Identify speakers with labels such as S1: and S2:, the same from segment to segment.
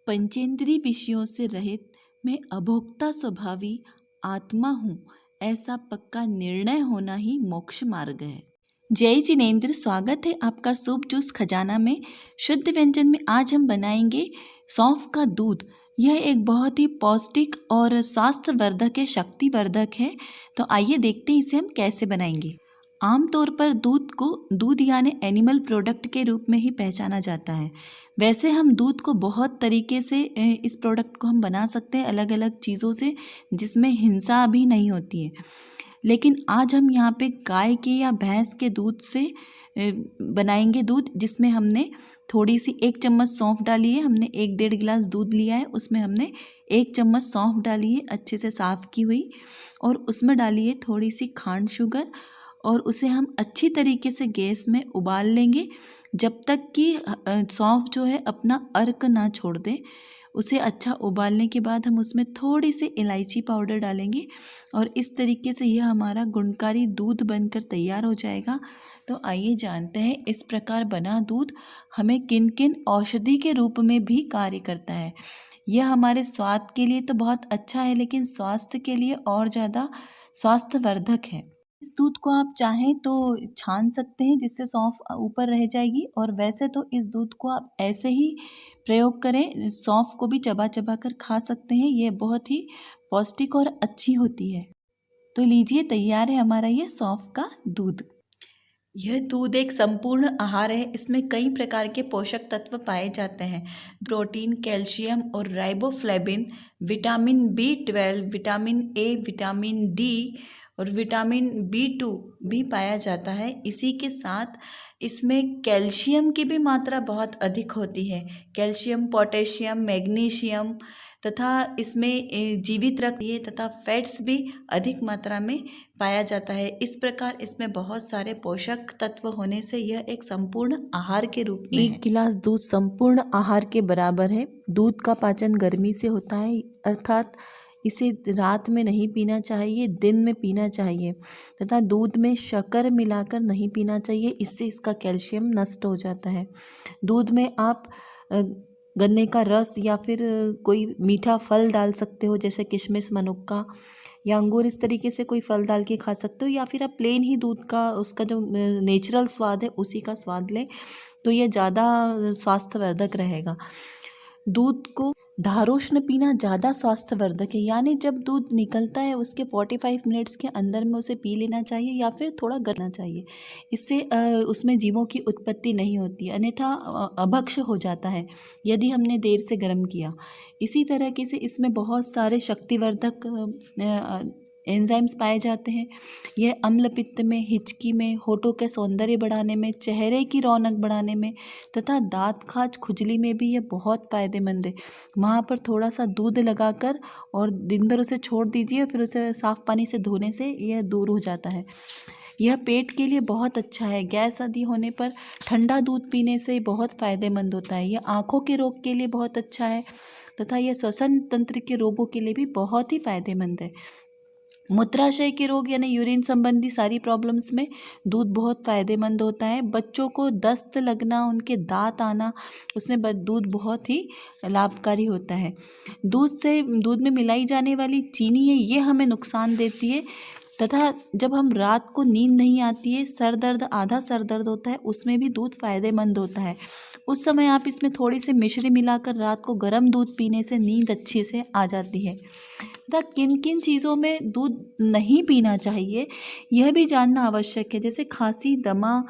S1: पंचेंद्रिय विषयों से रहित मैं अभोक्ता स्वभावी आत्मा हूँ, ऐसा पक्का निर्णय होना ही मोक्ष मार्ग है। जय जिनेंद्र, स्वागत है आपका सूप जूस खजाना में। शुद्ध व्यंजन में आज हम बनाएंगे सौंफ का दूध। यह एक बहुत ही पौष्टिक और स्वास्थ्यवर्धक है, शक्तिवर्धक है। तो आइए देखते हैं इसे हम कैसे बनाएंगे। आमतौर पर दूध को दूध यानी एनिमल प्रोडक्ट के रूप में ही पहचाना जाता है। वैसे हम दूध को बहुत तरीके से इस प्रोडक्ट को हम बना सकते हैं, अलग अलग चीज़ों से, जिसमें हिंसा भी नहीं होती है। लेकिन आज हम यहाँ पे गाय के या भैंस के दूध से बनाएंगे दूध, जिसमें हमने थोड़ी सी 1 चम्मच सौंफ डाली है। हमने 1-1.5 गिलास दूध लिया है, उसमें हमने 1 चम्मच सौंफ डाली है अच्छे से साफ़ की हुई, और उसमें डाली है थोड़ी सी खांड शुगर, और उसे हम अच्छी तरीके से गैस में उबाल लेंगे जब तक कि सौंफ जो है अपना अर्क ना छोड़ दे। उसे अच्छा उबालने के बाद हम उसमें थोड़ी सी इलायची पाउडर डालेंगे, और इस तरीके से यह हमारा गुणकारी दूध बनकर तैयार हो जाएगा। तो आइए जानते हैं इस प्रकार बना दूध हमें किन किन औषधि के रूप में भी कार्य करता है। यह हमारे स्वाद के लिए तो बहुत अच्छा है, लेकिन स्वास्थ्य के लिए और ज़्यादा स्वास्थ्यवर्धक है। इस दूध को आप चाहें तो छान सकते हैं, जिससे सौंफ ऊपर रह जाएगी, और वैसे तो इस दूध को आप ऐसे ही प्रयोग करें, सौंफ को भी चबा चबा कर खा सकते हैं। ये बहुत ही पौष्टिक और अच्छी होती है। तो लीजिए, तैयार है हमारा ये सौंफ का दूध। यह दूध एक संपूर्ण आहार है। इसमें कई प्रकार के पोषक तत्व पाए जाते हैं। प्रोटीन, कैल्शियम और riboflavin, vitamin B12, vitamin A, vitamin D और विटामिन B2 भी पाया जाता है। इसी के साथ इसमें कैल्शियम की भी मात्रा बहुत अधिक होती है। कैल्शियम, पोटेशियम, मैग्नीशियम तथा इसमें जीवित रखती तथा फैट्स भी अधिक मात्रा में पाया जाता है। इस प्रकार इसमें बहुत सारे पोषक तत्व होने से यह एक संपूर्ण आहार के रूप में है। 1 गिलास दूध संपूर्ण आहार के बराबर है। दूध का पाचन गर्मी से होता है, अर्थात इसे रात में नहीं पीना चाहिए, दिन में पीना चाहिए, तथा दूध में शक्कर मिलाकर नहीं पीना चाहिए, इससे इसका कैल्शियम नष्ट हो जाता है। दूध में आप गन्ने का रस या फिर कोई मीठा फल डाल सकते हो, जैसे किशमिश, मनुक्का या अंगूर। इस तरीके से कोई फल डाल के खा सकते हो, या फिर आप प्लेन ही दूध का उसका जो नेचुरल स्वाद है उसी का स्वाद लें, तो ये ज़्यादा स्वास्थ्यवर्धक रहेगा। दूध को धारोष्ण पीना ज़्यादा स्वास्थ्यवर्धक है, यानी जब दूध निकलता है उसके 45 मिनट्स के अंदर में उसे पी लेना चाहिए, या फिर थोड़ा करना चाहिए। इससे उसमें जीवों की उत्पत्ति नहीं होती, अन्यथा अभक्ष हो जाता है यदि हमने देर से गर्म किया। इसी तरह से इसमें बहुत सारे शक्तिवर्धक एंजाइम्स पाए जाते हैं। यह अम्ल पित्त में, हिचकी में, होठों के सौंदर्य बढ़ाने में, चेहरे की रौनक बढ़ाने में तथा दांत खाज खुजली में भी यह बहुत फ़ायदेमंद है। वहाँ पर थोड़ा सा दूध लगाकर और दिन भर उसे छोड़ दीजिए, फिर उसे साफ़ पानी से धोने से यह दूर हो जाता है। यह पेट के लिए बहुत अच्छा है। गैस आदि होने पर ठंडा दूध पीने से बहुत फ़ायदेमंद होता है। यह आँखों के रोग के लिए बहुत अच्छा है, तथा यह श्वसन तंत्र के रोगों के लिए भी बहुत ही फ़ायदेमंद है। मूत्राशय के रोग यानी यूरिन संबंधी सारी प्रॉब्लम्स में दूध बहुत फ़ायदेमंद होता है। बच्चों को दस्त लगना, उनके दांत आना, उसमें दूध बहुत ही लाभकारी होता है। दूध में मिलाई जाने वाली चीनी है, ये हमें नुकसान देती है, तथा जब हम रात को नींद नहीं आती है, सर दर्द, आधा सर दर्द होता है, उसमें भी दूध फ़ायदेमंद होता है। उस समय आप इसमें थोड़ी सी मिश्री मिलाकर रात को गर्म दूध पीने से नींद अच्छे से आ जाती है। तथा किन किन चीज़ों में दूध नहीं पीना चाहिए यह भी जानना आवश्यक है, जैसे खांसी, दमा,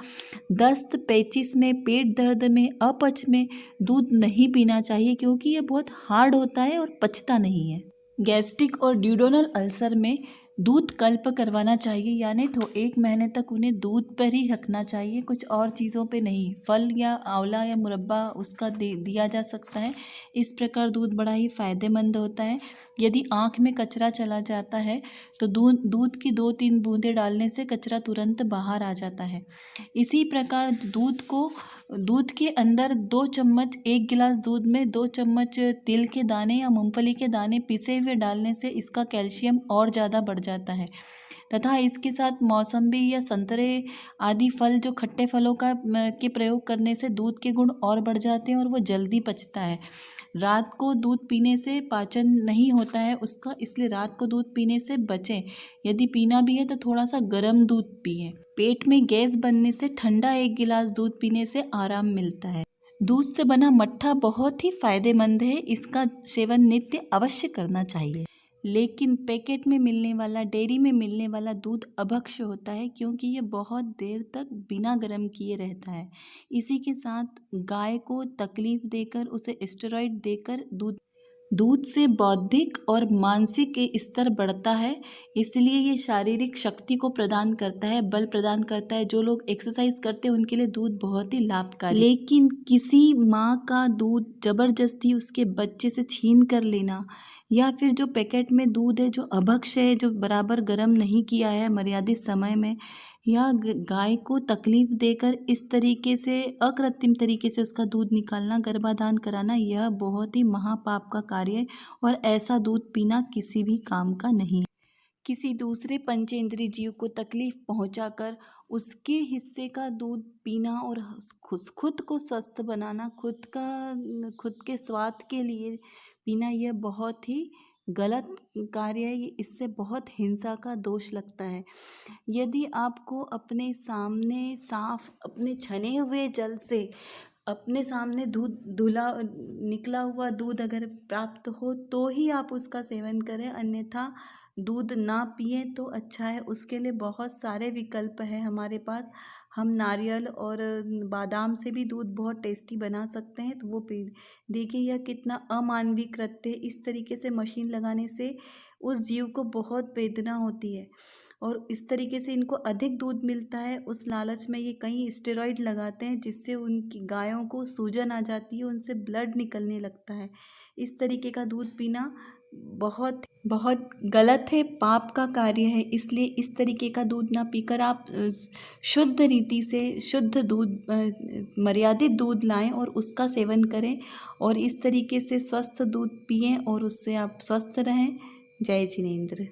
S1: दस्त, पेचिश में, पेट दर्द में, अपच में दूध नहीं पीना चाहिए, क्योंकि यह बहुत हार्ड होता है और पचता नहीं है। गैस्ट्रिक और ड्यूडोनल अल्सर में दूध कल्प करवाना चाहिए, यानी तो 1 महीने तक उन्हें दूध पर ही रखना चाहिए, कुछ और चीज़ों पे नहीं। फल या आंवला या मुरब्बा उसका दिया जा सकता है। इस प्रकार दूध बड़ा ही फ़ायदेमंद होता है। यदि आँख में कचरा चला जाता है तो दूध की 2-3 बूंदें डालने से कचरा तुरंत बाहर आ जाता है। इसी प्रकार दूध के अंदर 2 चम्मच, 1 गिलास दूध में 2 चम्मच तिल के दाने या मूंगफली के दाने पिसे हुए डालने से इसका कैल्शियम और ज़्यादा बढ़ जाता है, तथा इसके साथ मौसम्बी या संतरे आदि फल, जो खट्टे फलों का के प्रयोग करने से दूध के गुण और बढ़ जाते हैं और वो जल्दी पचता है। रात को दूध पीने से पाचन नहीं होता है उसका, इसलिए रात को दूध पीने से बचें। यदि पीना भी है तो थोड़ा सा गर्म दूध पिएं। पेट में गैस बनने से ठंडा 1 गिलास दूध पीने से आराम मिलता है। दूध से बना मट्ठा बहुत ही फायदेमंद है, इसका सेवन नित्य अवश्य करना चाहिए। लेकिन पैकेट में मिलने वाला, डेयरी में मिलने वाला दूध अभक्ष्य होता है, क्योंकि ये बहुत देर तक बिना गर्म किए रहता है। इसी के साथ गाय को तकलीफ देकर, उसे स्टेरॉइड देकर दूध से बौद्धिक और मानसिक स्तर बढ़ता है, इसलिए ये शारीरिक शक्ति को प्रदान करता है, बल प्रदान करता है। जो लोग एक्सरसाइज करते हैं उनके लिए दूध बहुत ही लाभकारी। लेकिन किसी माँ का दूध जबरदस्ती उसके बच्चे से छीन कर लेना, या फिर जो पैकेट में दूध है जो अभक्ष्य है, जो बराबर गर्म नहीं किया है मर्यादित समय में, या गाय को तकलीफ देकर इस तरीके से अकृत्रिम तरीके से उसका दूध निकालना, गर्भाधान कराना, यह बहुत ही महापाप का कार्य है और ऐसा दूध पीना किसी भी काम का नहीं है। किसी दूसरे पंचेंद्रिय जीव को तकलीफ पहुंचाकर उसके हिस्से का दूध पीना और खुद को स्वस्थ बनाना, खुद के स्वाद के लिए पीना, यह बहुत ही गलत कार्य है। इससे बहुत हिंसा का दोष लगता है। यदि आपको अपने सामने साफ, अपने छने हुए जल से अपने सामने दूध धुला निकला हुआ दूध अगर प्राप्त हो तो ही आप उसका सेवन करें, अन्यथा दूध ना पिए तो अच्छा है। उसके लिए बहुत सारे विकल्प हैं हमारे पास। हम नारियल और बादाम से भी दूध बहुत टेस्टी बना सकते हैं, तो वो पी। देखिए यह कितना अमानवीय कृत्य है। इस तरीके से मशीन लगाने से उस जीव को बहुत वेदना होती है और इस तरीके से इनको अधिक दूध मिलता है। उस लालच में ये कई स्टेरॉइड लगाते हैं जिससे उनकी गायों को सूजन आ जाती है, उनसे ब्लड निकलने लगता है। इस तरीके का दूध पीना बहुत बहुत गलत है, पाप का कार्य है। इसलिए इस तरीके का दूध ना पीकर आप शुद्ध रीति से शुद्ध दूध, मर्यादित दूध लाएं और उसका सेवन करें और इस तरीके से स्वस्थ दूध पिएं और उससे आप स्वस्थ रहें। जय जिनेंद्र।